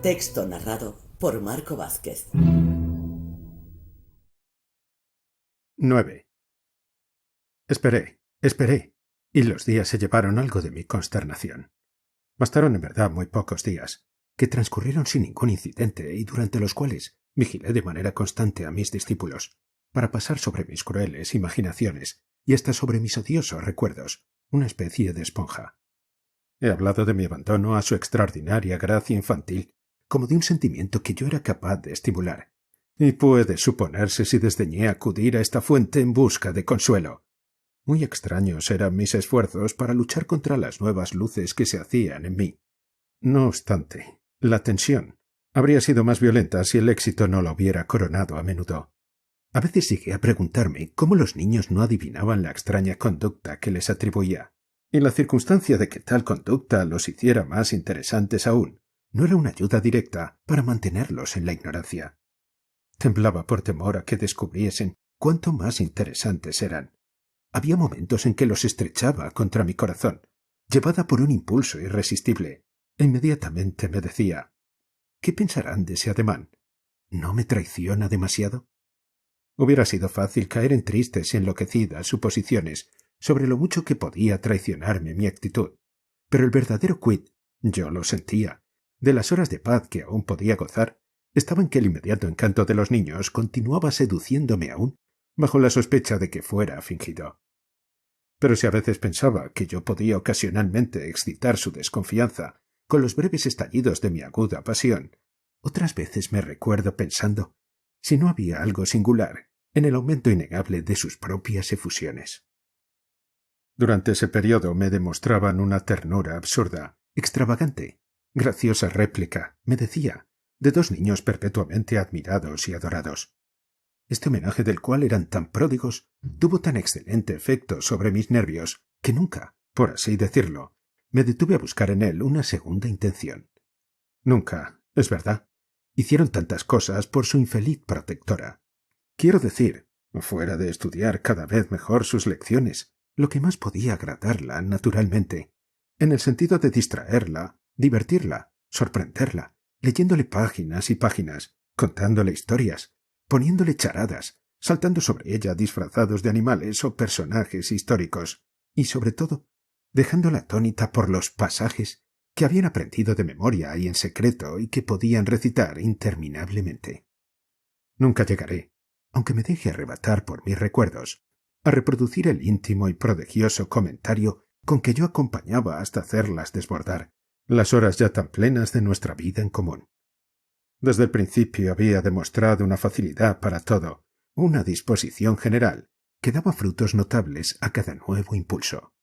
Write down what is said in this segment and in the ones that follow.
Texto narrado por Marco Vázquez. 9. Esperé, y los días se llevaron algo de mi consternación. Bastaron en verdad muy pocos días, que transcurrieron sin ningún incidente y durante los cuales vigilé de manera constante a mis discípulos, para pasar sobre mis crueles imaginaciones y hasta sobre mis odiosos recuerdos una especie de esponja. He hablado de mi abandono a su extraordinaria gracia infantil, como de un sentimiento que yo era capaz de estimular, y puede suponerse si desdeñé acudir a esta fuente en busca de consuelo. Muy extraños eran mis esfuerzos para luchar contra las nuevas luces que se hacían en mí. No obstante, la tensión habría sido más violenta si el éxito no la hubiera coronado a menudo. A veces llegué a preguntarme cómo los niños no adivinaban la extraña conducta que les atribuía, y la circunstancia de que tal conducta los hiciera más interesantes aún no era una ayuda directa para mantenerlos en la ignorancia. Temblaba por temor a que descubriesen cuánto más interesantes eran. Había momentos en que los estrechaba contra mi corazón, llevada por un impulso irresistible, e inmediatamente me decía: ¿qué pensarán de ese ademán? ¿No me traiciona demasiado? Hubiera sido fácil caer en tristes y enloquecidas suposiciones sobre lo mucho que podía traicionarme mi actitud, pero el verdadero quid, yo lo sentía, de las horas de paz que aún podía gozar, estaba en que el inmediato encanto de los niños continuaba seduciéndome aún, bajo la sospecha de que fuera fingido. Pero si a veces pensaba que yo podía ocasionalmente excitar su desconfianza con los breves estallidos de mi aguda pasión, otras veces me recuerdo pensando si no había algo singular en el aumento innegable de sus propias efusiones. Durante ese periodo me demostraban una ternura absurda, extravagante, graciosa réplica, me decía, de dos niños perpetuamente admirados y adorados. Este homenaje del cual eran tan pródigos tuvo tan excelente efecto sobre mis nervios que nunca, por así decirlo, me detuve a buscar en él una segunda intención. Nunca, es verdad, hicieron tantas cosas por su infeliz protectora. Quiero decir, fuera de estudiar cada vez mejor sus lecciones, lo que más podía agradarla, naturalmente, en el sentido de distraerla, divertirla, sorprenderla, leyéndole páginas y páginas, contándole historias, poniéndole charadas, saltando sobre ella disfrazados de animales o personajes históricos, y sobre todo, dejándola atónita por los pasajes que habían aprendido de memoria y en secreto y que podían recitar interminablemente. Nunca llegaré, aunque me deje arrebatar por mis recuerdos, a reproducir el íntimo y prodigioso comentario con que yo acompañaba hasta hacerlas desbordar las horas ya tan plenas de nuestra vida en común. Desde el principio había demostrado una facilidad para todo, una disposición general, que daba frutos notables a cada nuevo impulso.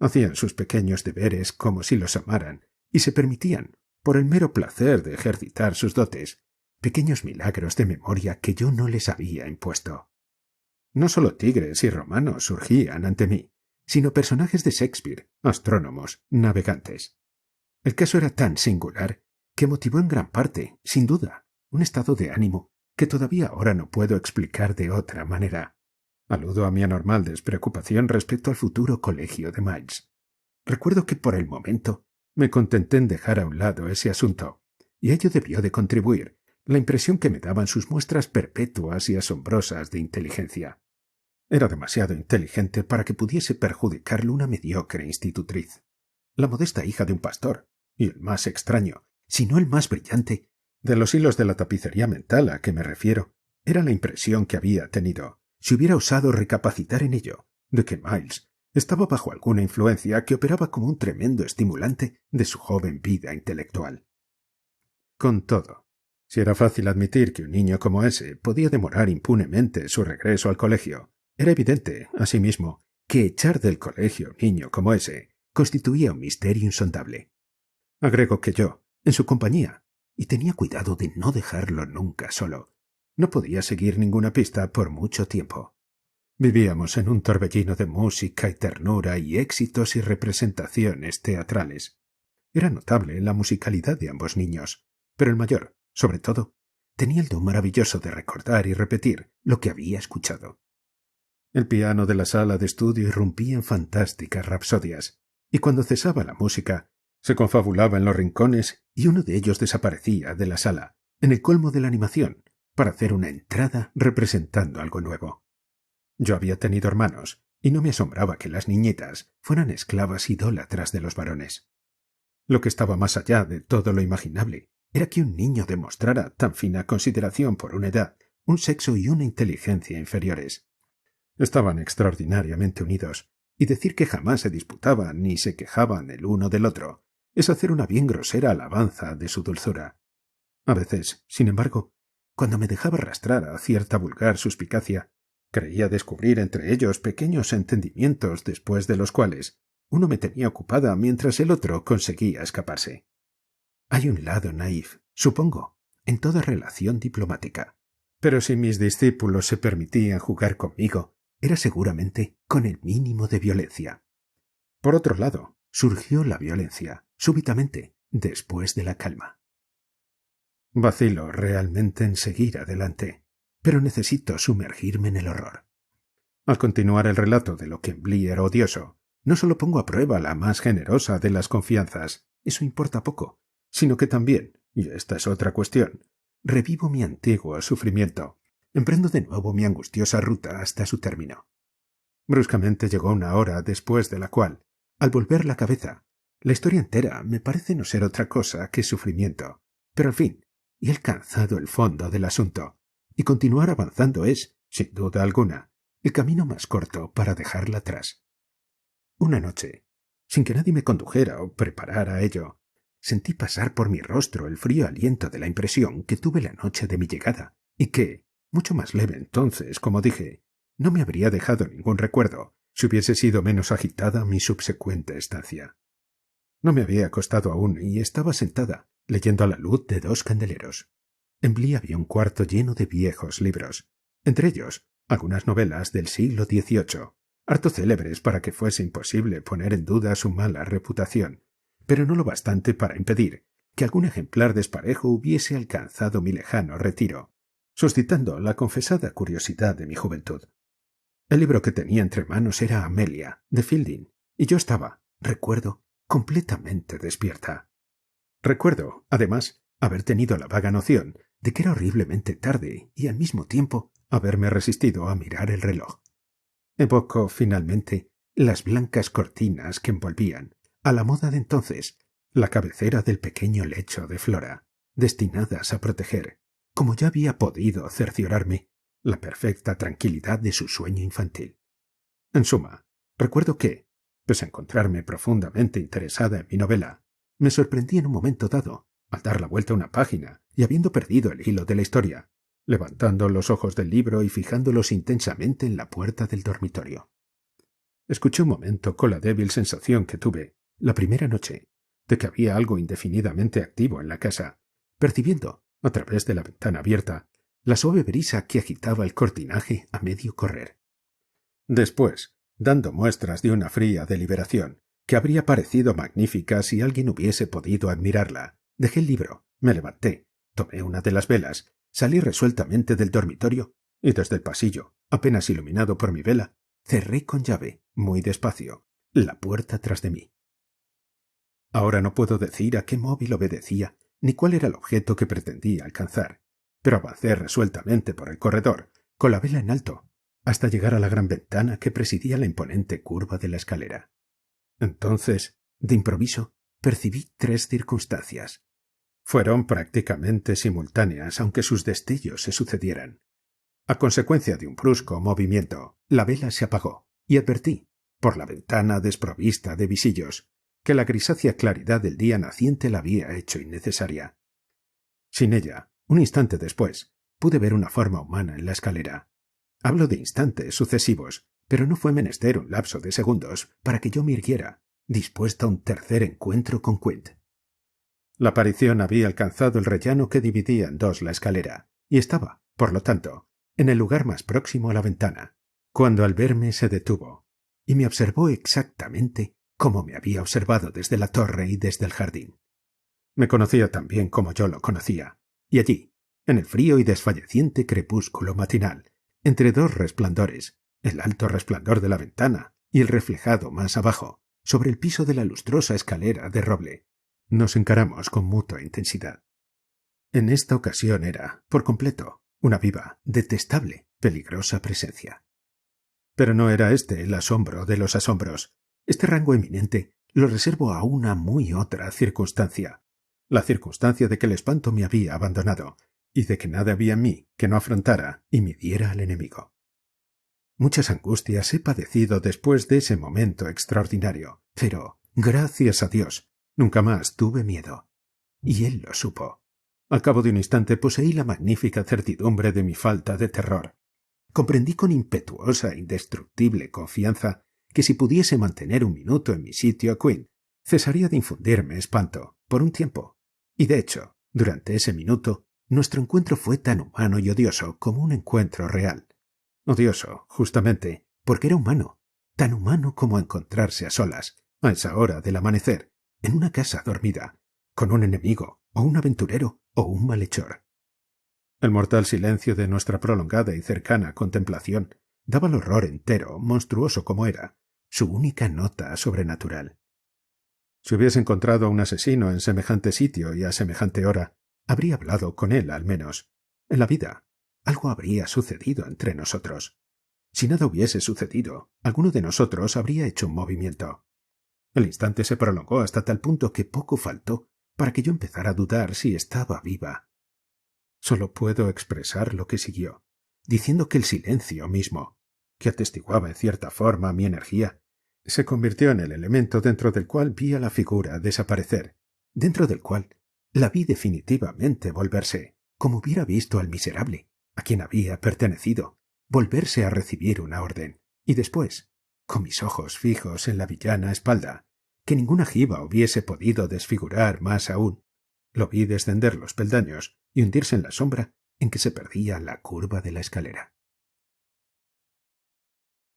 Hacían sus pequeños deberes como si los amaran, y se permitían, por el mero placer de ejercitar sus dotes, pequeños milagros de memoria que yo no les había impuesto. No sólo tigres y romanos surgían ante mí, sino personajes de Shakespeare, astrónomos, navegantes. El caso era tan singular que motivó en gran parte, sin duda, un estado de ánimo que todavía ahora no puedo explicar de otra manera. Aludo a mi anormal despreocupación respecto al futuro colegio de Miles. Recuerdo que por el momento me contenté en dejar a un lado ese asunto, y ello debió de contribuir la impresión que me daban sus muestras perpetuas y asombrosas de inteligencia. Era demasiado inteligente para que pudiese perjudicarle una mediocre institutriz, la modesta hija de un pastor, y el más extraño, si no el más brillante, de los hilos de la tapicería mental a que me refiero, era la impresión que había tenido, si hubiera osado recapacitar en ello, de que Miles estaba bajo alguna influencia que operaba como un tremendo estimulante de su joven vida intelectual. Con todo, si era fácil admitir que un niño como ese podía demorar impunemente su regreso al colegio, era evidente, asimismo, que echar del colegio a un niño como ese constituía un misterio insondable. Agrego que yo, en su compañía, y tenía cuidado de no dejarlo nunca solo, no podía seguir ninguna pista por mucho tiempo. Vivíamos en un torbellino de música y ternura y éxitos y representaciones teatrales. Era notable la musicalidad de ambos niños, pero el mayor, sobre todo, tenía el don maravilloso de recordar y repetir lo que había escuchado. El piano de la sala de estudio irrumpía en fantásticas rapsodias, y cuando cesaba la música, se confabulaba en los rincones y uno de ellos desaparecía de la sala, en el colmo de la animación, para hacer una entrada representando algo nuevo. Yo había tenido hermanos, y no me asombraba que las niñetas fueran esclavas idólatras de los varones. Lo que estaba más allá de todo lo imaginable era que un niño demostrara tan fina consideración por una edad, un sexo y una inteligencia inferiores. Estaban extraordinariamente unidos, y decir que jamás se disputaban ni se quejaban el uno del otro es hacer una bien grosera alabanza de su dulzura. A veces, sin embargo, cuando me dejaba arrastrar a cierta vulgar suspicacia, creía descubrir entre ellos pequeños entendimientos después de los cuales uno me tenía ocupada mientras el otro conseguía escaparse. Hay un lado naif, supongo, en toda relación diplomática, pero si mis discípulos se permitían jugar conmigo, era seguramente con el mínimo de violencia. Por otro lado, surgió la violencia, súbitamente, después de la calma. Vacilo realmente en seguir adelante, pero necesito sumergirme en el horror. Al continuar el relato de lo que Emblí era odioso, no solo pongo a prueba la más generosa de las confianzas, eso importa poco, sino que también, y esta es otra cuestión, revivo mi antiguo sufrimiento, emprendo de nuevo mi angustiosa ruta hasta su término. Bruscamente llegó una hora después de la cual, al volver la cabeza, la historia entera me parece no ser otra cosa que sufrimiento, pero al fin, he alcanzado el fondo del asunto, y continuar avanzando es, sin duda alguna, el camino más corto para dejarla atrás. Una noche, sin que nadie me condujera o preparara a ello, sentí pasar por mi rostro el frío aliento de la impresión que tuve la noche de mi llegada, y que, mucho más leve entonces, como dije, no me habría dejado ningún recuerdo si hubiese sido menos agitada mi subsecuente estancia. No me había acostado aún y estaba sentada, leyendo a la luz de 2 candeleros. En Bly había un cuarto lleno de viejos libros, entre ellos algunas novelas del siglo XVIII, harto célebres para que fuese imposible poner en duda su mala reputación, pero no lo bastante para impedir que algún ejemplar desparejo hubiese alcanzado mi lejano retiro, suscitando la confesada curiosidad de mi juventud. El libro que tenía entre manos era Amelia, de Fielding, y yo estaba, recuerdo, completamente despierta. Recuerdo, además, haber tenido la vaga noción de que era horriblemente tarde y al mismo tiempo haberme resistido a mirar el reloj. Evoco, finalmente, las blancas cortinas que envolvían, a la moda de entonces, la cabecera del pequeño lecho de Flora, destinadas a proteger, como ya había podido cerciorarme, la perfecta tranquilidad de su sueño infantil. En suma, recuerdo que, pese a encontrarme profundamente interesada en mi novela, me sorprendí en un momento dado, al dar la vuelta a una página y habiendo perdido el hilo de la historia, levantando los ojos del libro y fijándolos intensamente en la puerta del dormitorio. Escuché un momento con la débil sensación que tuve, la primera noche, de que había algo indefinidamente activo en la casa, percibiendo, a través de la ventana abierta, la suave brisa que agitaba el cortinaje a medio correr. Después, dando muestras de una fría deliberación, que habría parecido magnífica si alguien hubiese podido admirarla, dejé el libro, me levanté, tomé una de las velas, salí resueltamente del dormitorio y desde el pasillo, apenas iluminado por mi vela, cerré con llave, muy despacio, la puerta tras de mí. Ahora no puedo decir a qué móvil obedecía ni cuál era el objeto que pretendía alcanzar, pero avancé resueltamente por el corredor, con la vela en alto, hasta llegar a la gran ventana que presidía la imponente curva de la escalera. Entonces, de improviso, percibí 3 circunstancias. Fueron prácticamente simultáneas, aunque sus destellos se sucedieran. A consecuencia de un brusco movimiento, la vela se apagó, y advertí, por la ventana desprovista de visillos, que la grisácea claridad del día naciente la había hecho innecesaria. Sin ella, un instante después, pude ver una forma humana en la escalera. Hablo de instantes sucesivos, pero no fue menester un lapso de segundos para que yo me irguiera, dispuesta a un tercer encuentro con Quint. La aparición había alcanzado el rellano que dividía en 2 la escalera, y estaba, por lo tanto, en el lugar más próximo a la ventana, cuando al verme se detuvo, y me observó exactamente como me había observado desde la torre y desde el jardín. Me conocía tan bien como yo lo conocía, y allí, en el frío y desfalleciente crepúsculo matinal, entre 2 resplandores, el alto resplandor de la ventana y el reflejado más abajo, sobre el piso de la lustrosa escalera de roble, Nos encaramos con mutua intensidad. En esta ocasión era, por completo, una viva, detestable, peligrosa presencia. Pero no era este el asombro de los asombros. Este rango eminente lo reservo a una muy otra circunstancia. La circunstancia de que el espanto me había abandonado y de que nada había en mí que no afrontara y midiera al enemigo. Muchas angustias he padecido después de ese momento extraordinario, pero, gracias a Dios, nunca más tuve miedo. Y él lo supo. Al cabo de un instante poseí la magnífica certidumbre de mi falta de terror. Comprendí con impetuosa e indestructible confianza que si pudiese mantener un minuto en mi sitio a Quinn, cesaría de infundirme espanto, por un tiempo. Y de hecho, durante ese minuto, nuestro encuentro fue tan humano y odioso como un encuentro real. Odioso, justamente, porque era humano, tan humano como encontrarse a solas, a esa hora del amanecer, en una casa dormida, con un enemigo, o un aventurero, o un malhechor. El mortal silencio de nuestra prolongada y cercana contemplación daba al horror entero, monstruoso como era, su única nota sobrenatural. Si hubiese encontrado a un asesino en semejante sitio y a semejante hora, habría hablado con él al menos. En la vida, algo habría sucedido entre nosotros. Si nada hubiese sucedido, alguno de nosotros habría hecho un movimiento. El instante se prolongó hasta tal punto que poco faltó para que yo empezara a dudar si estaba viva. Solo puedo expresar lo que siguió, diciendo que el silencio mismo, que atestiguaba en cierta forma mi energía, se convirtió en el elemento dentro del cual vi a la figura desaparecer, dentro del cual la vi definitivamente volverse, como hubiera visto al miserable, a quien había pertenecido, volverse a recibir una orden, y después, con mis ojos fijos en la villana espalda, que ninguna jiba hubiese podido desfigurar más aún, lo vi descender los peldaños y hundirse en la sombra en que se perdía la curva de la escalera.